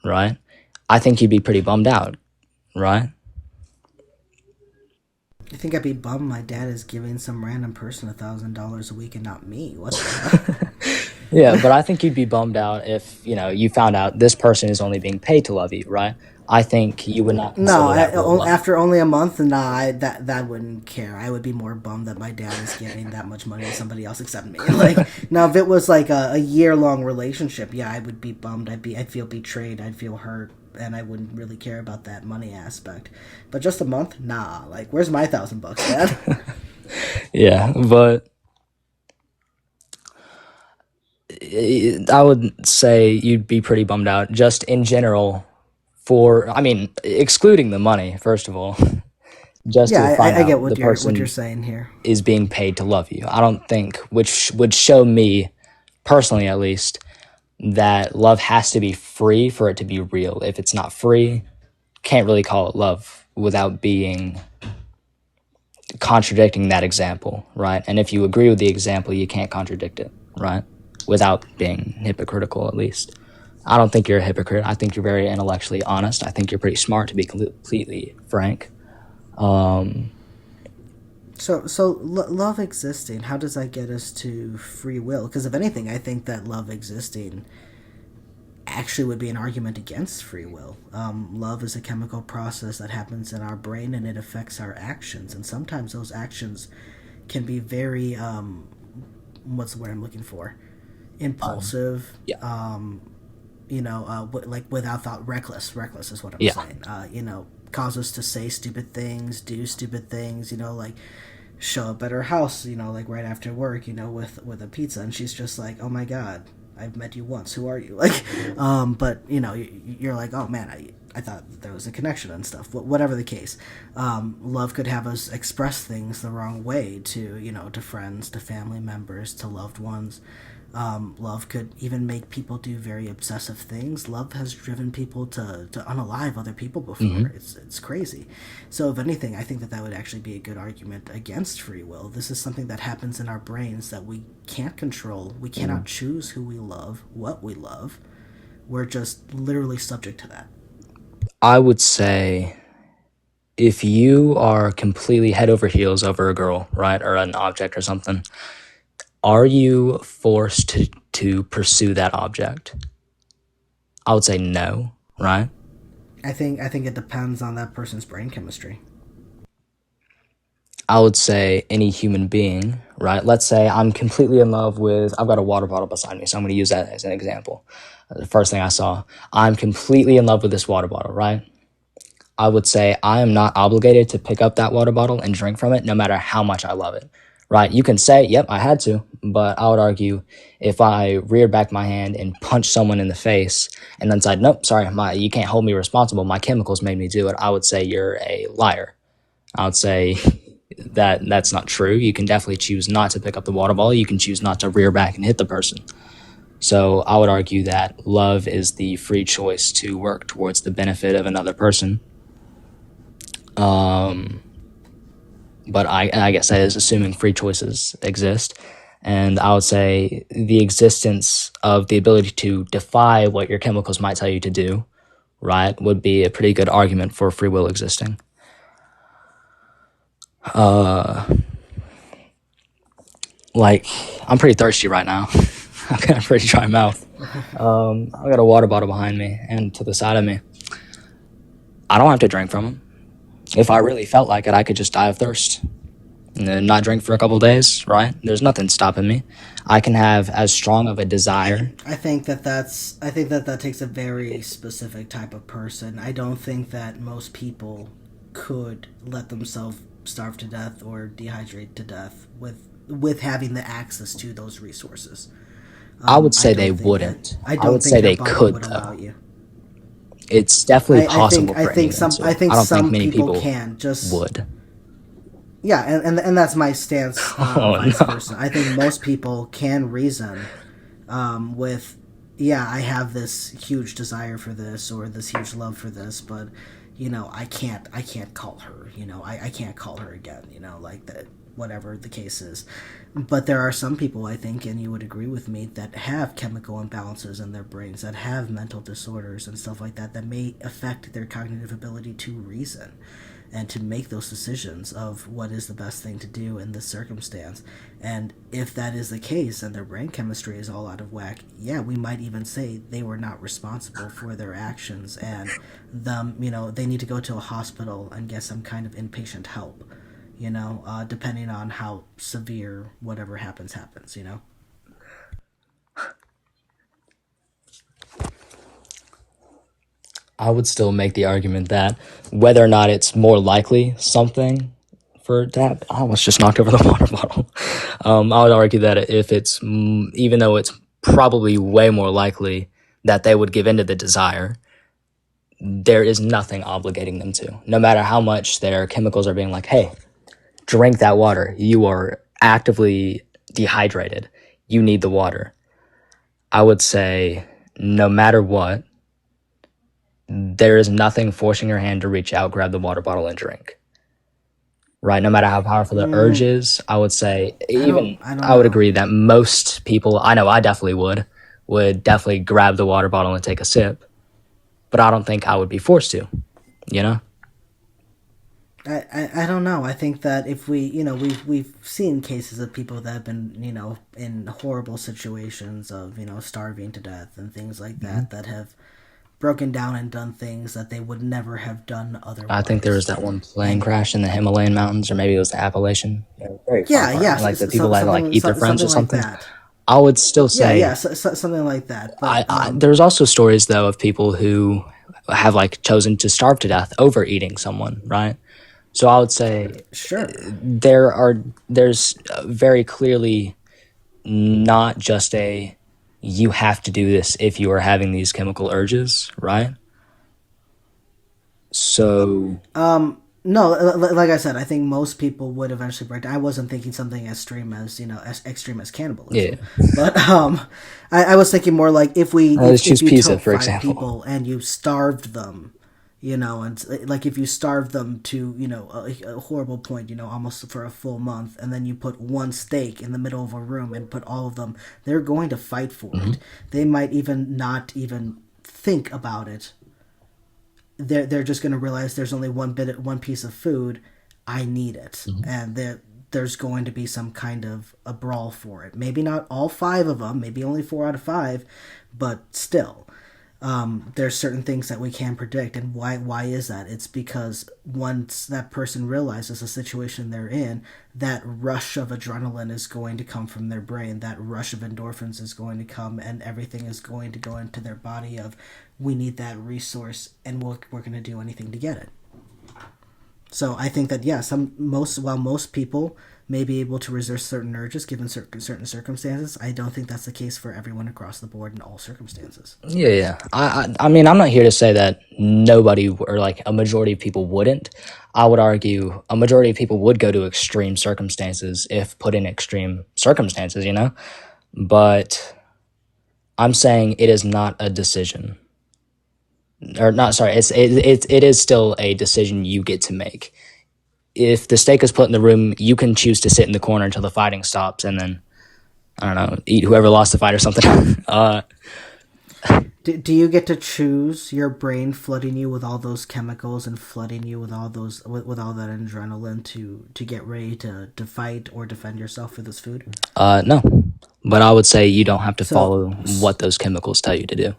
right? I think you'd be pretty bummed out, right? I think I'd be bummed my dad is giving some random person $1,000 a week and not me. What the hell? Yeah, but I think you'd be bummed out if you found out this person is only being paid to love you, right? I think you would not No, consider that real love. after only a month, nah, that wouldn't care. I would be more bummed that my dad is giving that much money to somebody else except me. Like, now if it was like a year long relationship, yeah, I would be bummed. I'd feel betrayed. I'd feel hurt, and I wouldn't really care about that money aspect. But just a month, nah. Like, where's my $1,000, Dad? Yeah, but I would say you'd be pretty bummed out just in general I mean, excluding the money, first of all, just Yeah, to find I get out the what you're person saying here. is being paid to love you. I don't think, which would show me, personally at least, that love has to be free for it to be real. If it's not free, can't really call it love without being contradicting that example, right? And if you agree with the example, you can't contradict it, right? Without being hypocritical, at least. I don't think you're a hypocrite. I think you're very intellectually honest. I think you're pretty smart, to be completely frank. So love existing. How does that get us to free will? Because if anything, I think that love existing actually would be an argument against free will. Love is a chemical process that happens in our brain and it affects our actions. And sometimes those actions can be very, what's the word I'm looking for? Impulsive, Yeah. like without thought, reckless is what I'm Yeah. saying. Cause us to say stupid things, do stupid things, like show up at her house, like right after work, with a pizza, and she's just like, oh my god, I've met you once, who are you? Like, but you're like, oh man, I thought there was a connection and stuff. Whatever the case, love could have us express things the wrong way to to friends, to family members, to loved ones. Love could even make people do very obsessive things. Love has driven people to unalive other people before. Hmm. It's crazy. So if anything, I think that would actually be a good argument against free will. This is something that happens in our brains that we can't control. We cannot choose who we love, what we love. We're just literally subject to that. I would say if you are completely head over heels over a girl, right, or an object or something, are you forced to pursue that object? I would say no, right? I think it depends on that person's brain chemistry. I would say any human being, right? Let's say I'm completely in love with, I've got a water bottle beside me, so I'm going to use that as an example. The first thing I saw, I'm completely in love with this water bottle, right? I would say I am not obligated to pick up that water bottle and drink from it no matter how much I love it, right? You can say, yep, I had to, but I would argue if I reared back my hand and punched someone in the face and then said, nope, sorry, you can't hold me responsible, my chemicals made me do it, I would say you're a liar. I would say that that's not true. You can definitely choose not to pick up the water bottle. You can choose not to rear back and hit the person. So I would argue that love is the free choice to work towards the benefit of another person. Um, but I guess that is assuming free choices exist. And I would say the existence of the ability to defy what your chemicals might tell you to do, right, would be a pretty good argument for free will existing. Uh, like, I'm pretty thirsty right now. I've got a pretty dry mouth. I've got a water bottle behind me and to the side of me. I don't have to drink from them. If I really felt like it, I could just die of thirst and then not drink for a couple days, right? There's nothing stopping me. I can have as strong of a desire. I think that takes a very specific type of person. I don't think that most people could let themselves starve to death or dehydrate to death with having the access to those resources. I would I say they don't think that wouldn't. I I don't would say think your they body could, would allow though. you. It's definitely I think possible I for think anyone some I to. think I don't think some many people people can just would. yeah, and that's my stance. Oh, Vice no. versa. I think most people can reason with, yeah, I have this huge desire for this or this huge love for this, but I can't call her. I can't call her again. Like that, whatever the case is. But there are some people, I think, and you would agree with me, that have chemical imbalances in their brains, that have mental disorders and stuff like that, that may affect their cognitive ability to reason and to make those decisions of what is the best thing to do in this circumstance. And if that is the case and their brain chemistry is all out of whack, yeah, we might even say they were not responsible for their actions and they need to go to a hospital and get some kind of inpatient help, depending on how severe whatever happens. I would still make the argument that whether or not it's more likely something for it to happen, I almost just knocked over the water bottle. I would argue that if it's, even though it's probably way more likely that they would give in to the desire, there is nothing obligating them to. No matter how much their chemicals are being like, hey, drink that water. You are actively dehydrated. You need the water. I would say, no matter what, there is nothing forcing your hand to reach out, grab the water bottle, and drink. Right? No matter how powerful the urge mm, is, I would say, I don't even I don't I would know. agree that most people, I know I definitely would definitely grab the water bottle and take a sip, but I don't think I would be forced to, you know? I don't know. I think that if we've seen cases of people that have been in horrible situations of starving to death and things like Mhm. that have broken down and done things that they would never have done I think there was otherwise. that one plane And crash in the Himalayan mountains, or maybe it was the Appalachian. Very far yeah, apart. yeah, And like the people that like eat their friends or something like something. that. I would still Yeah, say something like that. But there's also stories though of people who have like chosen to starve to death over eating someone, right? So I would say sure. there's very clearly not just a you have to do this if you are having these chemical urges, right? So No, like I said, I think most people would eventually break down. I wasn't thinking something as extreme as as extreme as yeah, cannibalism, but I was thinking more like let's choose if you pizza took for five example. people and you starved them, and like if you starved them to a horrible point, almost for a full month, and then you put one steak in the middle of a room and put all of them, they're going to fight for Hmm. it. They might even not even think about it. They're just going to realize there's only one piece of food. I need it, Hmm. and there's going to be some kind of a brawl for it. Maybe not all five of them, maybe only 4 out of 5, but still, there's certain things that we can predict. And why is that? It's because once that person realizes the situation they're in, that rush of adrenaline is going to come from their brain. That rush of endorphins is going to come, and everything is going to go into their body of, we need that resource, and we're going to do anything to get it. So I think that, yeah, while most people may be able to resist certain urges given certain circumstances, I don't think that's the case for everyone across the board in all circumstances. Yeah, yeah. I mean, I'm not here to say that nobody or like a majority of people wouldn't. I would argue a majority of people would go to extreme circumstances if put in extreme circumstances, you know? But I'm saying it is not a decision. Or not, sorry, it is still a decision you get to make. If the steak is put in the room, you can choose to sit in the corner until the fighting stops and then, I don't know, eat whoever lost the fight or something. Do you get to choose your brain flooding you with all those chemicals and flooding you with with all that adrenaline to get ready to fight or defend yourself for this food? No. But I would say you don't have to So follow what those chemicals tell you to do.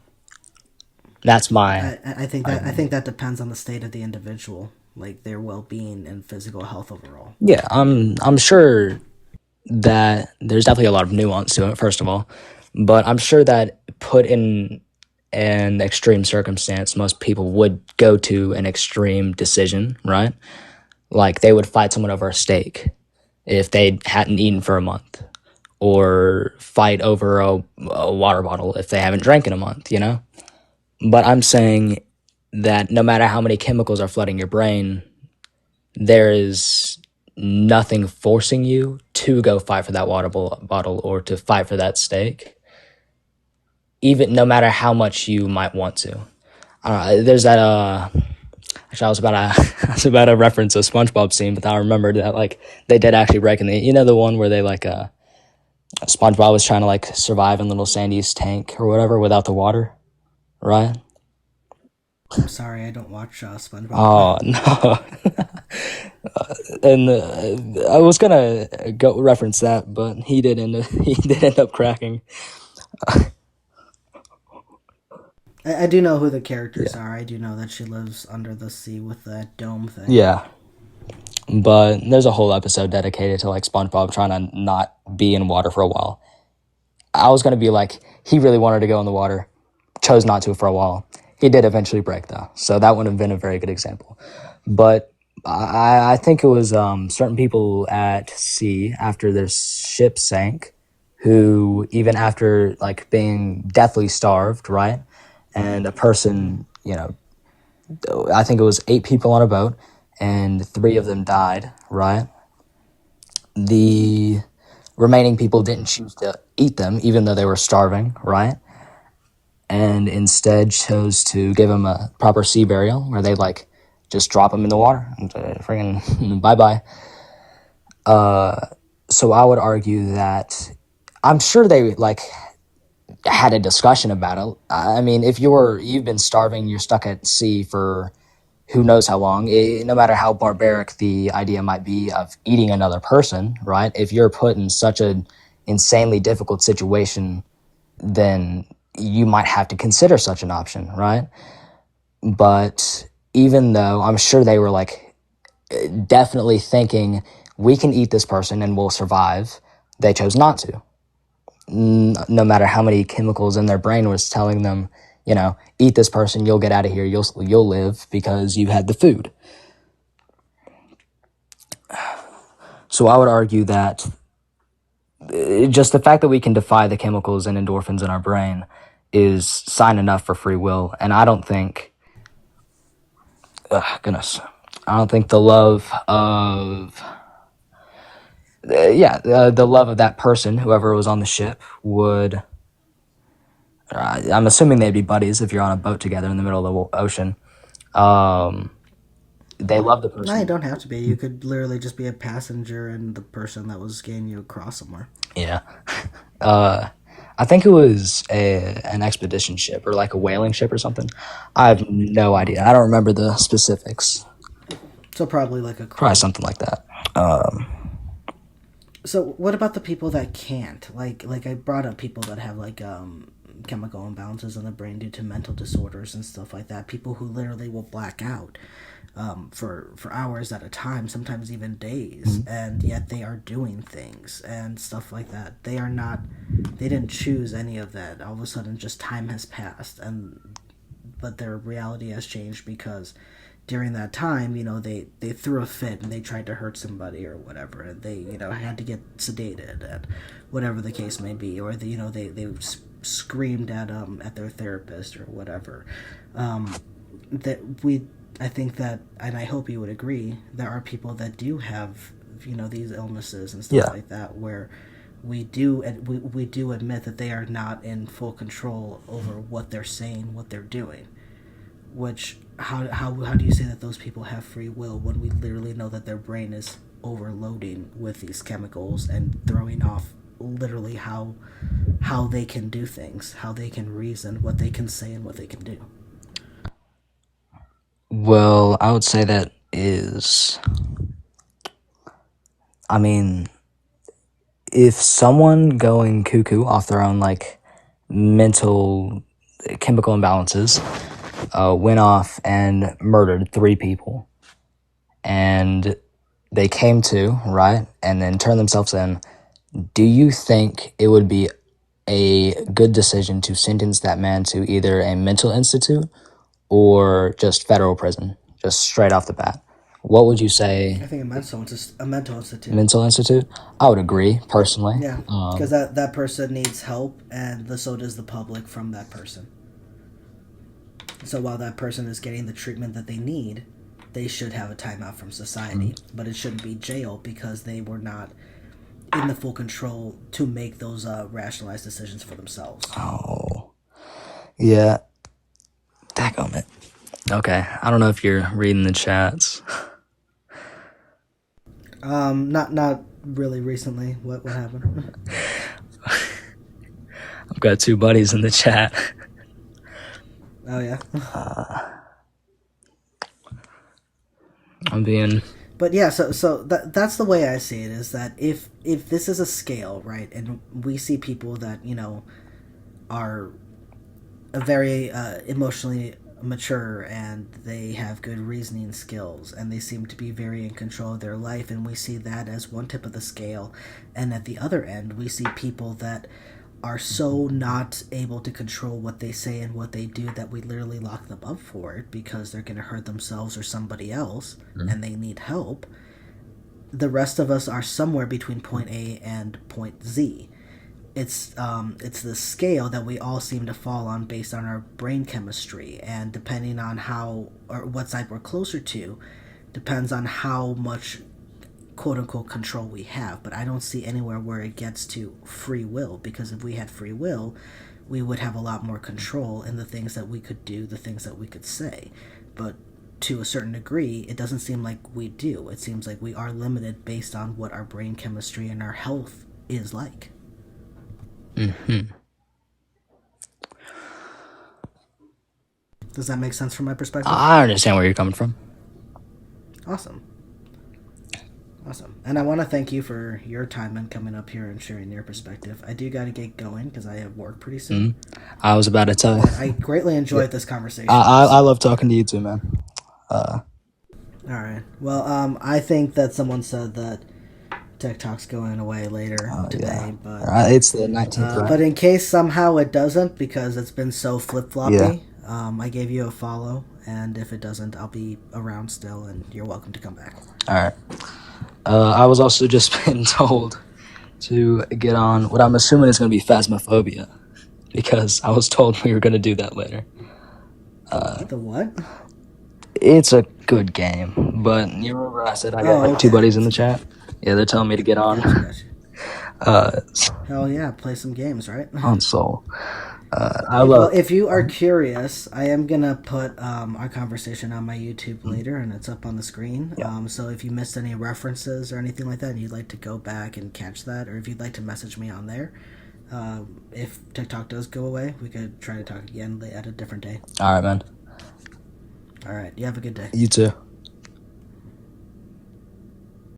That's my I argument. think that depends on the state of the individual, like their well being and physical health overall. Yeah, I'm sure that there's definitely a lot of nuance to it, first of all. But I'm sure that put in an extreme circumstance, most people would go to an extreme decision, right? Like they would fight someone over a steak if they hadn't eaten for a month, or fight over a water bottle if they haven't drank in a month, you know? But I'm saying that no matter how many chemicals are flooding your brain, there is nothing forcing you to go fight for that bottle or to fight for that steak, even no matter how much you might want to. There's that. Actually, I was about to I was about to reference a SpongeBob scene, but I remembered that like they did actually break in the one where they like SpongeBob was trying to like survive in little Sandy's tank or whatever without the water, right? I'm sorry, I don't watch SpongeBob. Oh no. And I was gonna go reference that, but he did end up, he did end up cracking. I do know who the characters Yeah, are. I do know that she lives under the sea with that dome thing. yeah. But there's a whole episode dedicated to like SpongeBob trying to not be in water for a while. I was gonna be like, he really wanted to go in the water, chose not to for a while. He did eventually break though, so that would have been a very good example. But I think it was certain people at sea after their ship sank, who even after like being deathly starved, right? And a person, I think it was 8 people on a boat, and 3 of them died, right? The remaining people didn't choose to eat them, even though they were starving, right? And instead chose to give them a proper sea burial where they like just drop them in the water and freaking bye bye. So I would argue that I'm sure they like had a discussion about it. I mean, if you've been starving, you're stuck at sea for who knows how long, no matter how barbaric the idea might be of eating another person, right? If you're put in such an insanely difficult situation, then you might have to consider such an option, right? But even though I'm sure they were like definitely thinking we can eat this person and we'll survive, they chose not to. no matter how many chemicals in their brain was telling them, eat this person, you'll get out of here, you'll live because you had the food. So I would argue that just the fact that we can defy the chemicals and endorphins in our brain is sign enough for free will. And I don't think, goodness, I don't think the love of, the love of that person, whoever was on the ship, would. I'm assuming they'd be buddies if you're on a boat together in the middle of the ocean. They love the No, you person. don't have to be. You could literally just be a passenger and the person that was getting you across somewhere. Yeah. I think it was an expedition ship or like a whaling ship or something. I have no idea. I don't remember the specifics. So probably like a Probably something like that. So what about the people that can't? Like I brought up people that have like chemical imbalances in the brain due to mental disorders and stuff like that. People who literally will black out for hours at a time, sometimes even days, and yet they are doing things and stuff like that. They are not. They didn't choose any of that. All of a sudden, just time has passed, but their reality has changed because during that time, they threw a fit and they tried to hurt somebody or whatever, and they, had to get sedated and whatever the case may be, or they screamed at their therapist or whatever. I think that, and I hope you would agree, there are people that do have, these illnesses and stuff like that, where we do admit that they are not in full control over what they're saying, what they're doing. Which how do you say that those people have free will when we literally know that their brain is overloading with these chemicals and throwing off literally how they can do things, how they can reason, what they can say, and what they can do? Well, I would say that is. I mean, if someone going cuckoo off their own, like, mental chemical imbalances, went off and murdered 3 people, and they came to, right, and then turned themselves in, do you think it would be a good decision to sentence that man to either a mental institute or just federal prison, just straight off the bat? What would you say? I think a mental institute. Mental institute? I would agree, personally. Yeah, because that person needs help, and so does the public from that person. So while that person is getting the treatment that they need, they should have a timeout from society. But it shouldn't be jail because they were not in the full control to make those rationalized decisions for themselves. Oh, yeah. Daggone. Okay, I don't know if you're reading the chats. Not really recently. What happened? I've got 2 buddies in the chat. Oh yeah. I'm being. But yeah, so that's the way I see it, is that if this is a scale, right, and we see people that are very emotionally mature and they have good reasoning skills and they seem to be very in control of their life, and we see that as one tip of the scale, and at the other end we see people that are so not able to control what they say and what they do that we literally lock them up for it because they're going to hurt themselves or somebody else and they need help. The rest of us are somewhere between point A and point Z. It's the scale that we all seem to fall on based on our brain chemistry, and depending on how or what side we're closer to depends on how much quote-unquote control we have. But I don't see anywhere where it gets to free will, because if we had free will, we would have a lot more control in the things that we could do, the things that we could say. But to a certain degree, it doesn't seem like we do. It seems like we are limited based on what our brain chemistry and our health is like. Does that make sense from my perspective? I understand where you're coming from. Awesome. And I want to thank you for your time and coming up here and sharing your perspective. I do got to get going because I have work pretty soon. I was about to tell you. I greatly enjoyed this conversation. I love talking to you too, man. All right. Well, I think that someone said that TikTok's going away later today, It's the 19th, right? but in case somehow it doesn't, because it's been so flip floppy, Yeah. I gave you a follow, and if it doesn't, I'll be around still, and you're welcome to come back. All right. I was also just been told to get on what I'm assuming is going to be Phasmophobia, because I was told we were going to do that later. The what? It's a good game, but you remember I said I got like two buddies in the chat? Yeah, they're telling me to get on. Gotcha. Hell yeah, play some games, right? On Soul. Well, if you are curious, I am gonna put our conversation on my YouTube later, and it's up on the screen. Yeah. So if you missed any references or anything like that, and you'd like to go back and catch that, or if you'd like to message me on there, if TikTok does go away, we could try to talk again at a different day. All right, man. All right, you have a good day. You too.